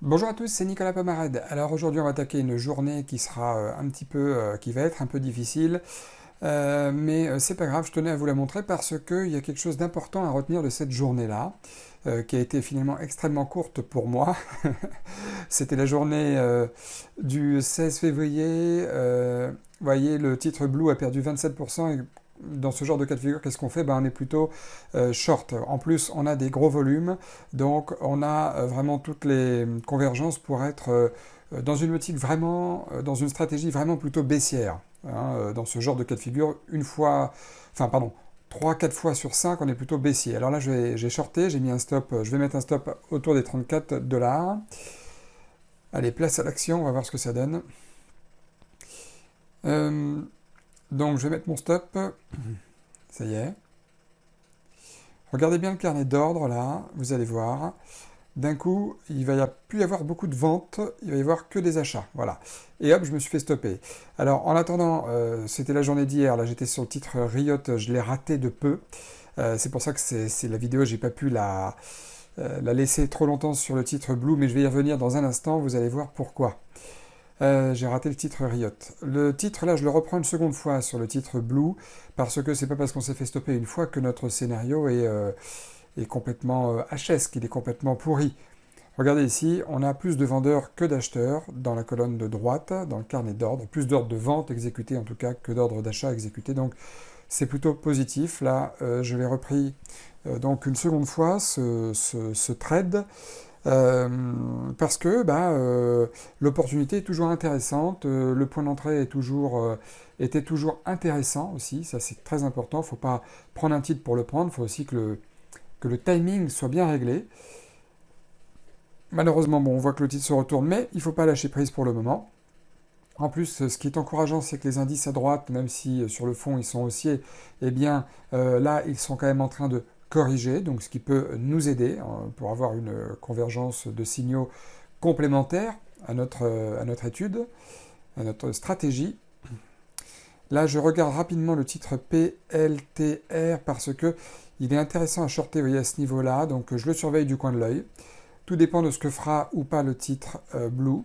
Bonjour à tous, c'est Nicolas Pomarède. Alors aujourd'hui on va attaquer une journée qui sera qui va être un peu difficile, mais c'est pas grave, je tenais à vous la montrer parce qu'il y a quelque chose d'important à retenir de cette journée-là, qui a été finalement extrêmement courte pour moi. C'était la journée du 16 février. Vous voyez, le titre Blue a perdu 27%. Et dans ce genre de cas de figure, qu'est-ce qu'on fait? On est plutôt short. En plus, on a des gros volumes, donc on a vraiment toutes les convergences pour être dans une optique vraiment, dans une stratégie vraiment plutôt baissière. Dans ce genre de cas de figure, pardon, 3-4 fois sur 5, on est plutôt baissier. Alors là, j'ai shorté, j'ai mis un stop, je vais mettre un stop autour des 34 $. Allez, place à l'action, on va voir ce que ça donne. Donc je vais mettre mon stop. Ça y est. Regardez bien le carnet d'ordre là, vous allez voir. D'un coup, il va plus y avoir beaucoup de ventes, il va y avoir que des achats. Voilà. Et hop, je me suis fait stopper. Alors en attendant, c'était la journée d'hier, là j'étais sur le titre Riot, je l'ai raté de peu. C'est pour ça que c'est la vidéo, j'ai pas pu la laisser trop longtemps sur le titre Blue, mais je vais y revenir dans un instant, vous allez voir pourquoi. J'ai raté le titre Riot. Le titre là, je le reprends une seconde fois sur le titre Blue, parce que c'est pas parce qu'on s'est fait stopper une fois que notre scénario est complètement HS, qu'il est complètement pourri. Regardez ici, on a plus de vendeurs que d'acheteurs dans la colonne de droite, dans le carnet d'ordre, plus d'ordres de vente exécutés en tout cas que d'ordres d'achat exécutés, donc c'est plutôt positif. Là, je l'ai repris donc une seconde fois, ce trade, parce que l'opportunité est toujours intéressante, le point d'entrée était toujours intéressant aussi, ça c'est très important, il ne faut pas prendre un titre pour le prendre, il faut aussi que le timing soit bien réglé. Malheureusement, bon, on voit que le titre se retourne, mais il ne faut pas lâcher prise pour le moment. En plus, ce qui est encourageant, c'est que les indices à droite, même si sur le fond ils sont haussiers, eh bien là, ils sont quand même en train de corriger, donc ce qui peut nous aider pour avoir une convergence de signaux complémentaires à notre étude, à notre stratégie. Là, je regarde rapidement le titre PLTR parce que il est intéressant à shorter, vous voyez, à ce niveau-là, donc je le surveille du coin de l'œil. Tout dépend de ce que fera ou pas le titre Blue.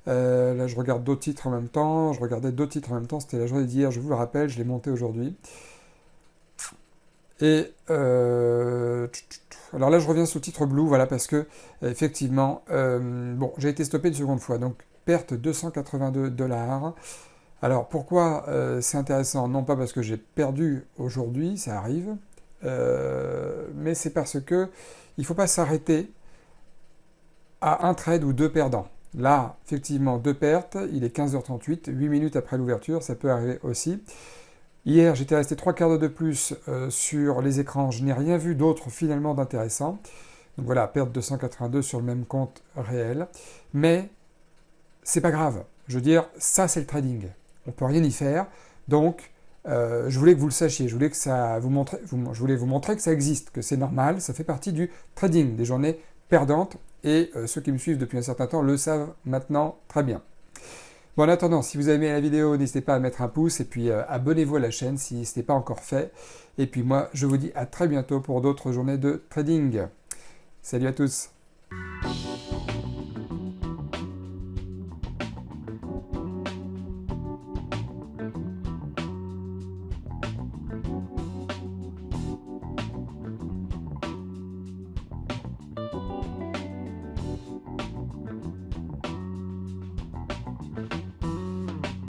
Là, je regarde d'autres titres en même temps. Je regardais d'autres titres en même temps. C'était la journée d'hier, je vous le rappelle. Je l'ai monté aujourd'hui. Et alors là, je reviens sur le titre Blue, voilà, parce que effectivement, bon, j'ai été stoppé une seconde fois. Donc, perte 282 $. Alors, pourquoi c'est intéressant? Non pas parce que j'ai perdu aujourd'hui, ça arrive, mais c'est parce que il ne faut pas s'arrêter à un trade ou deux perdants. Là, effectivement, deux pertes, il est 15h38, 8 minutes après l'ouverture, ça peut arriver aussi. Hier, j'étais resté 3 quarts d'heure de plus sur les écrans, je n'ai rien vu d'autre finalement d'intéressant. Donc voilà, perte de 182 sur le même compte réel. Mais c'est pas grave. Je veux dire, ça c'est le trading. On peut rien y faire. Donc, je voulais que vous le sachiez. Je voulais je voulais vous montrer que ça existe, que c'est normal. Ça fait partie du trading, des journées perdantes. Et ceux qui me suivent depuis un certain temps le savent maintenant très bien. Bon, en attendant, si vous avez aimé la vidéo, n'hésitez pas à mettre un pouce et puis abonnez-vous à la chaîne si ce n'est pas encore fait. Et puis moi, je vous dis à très bientôt pour d'autres journées de trading. Salut à tous!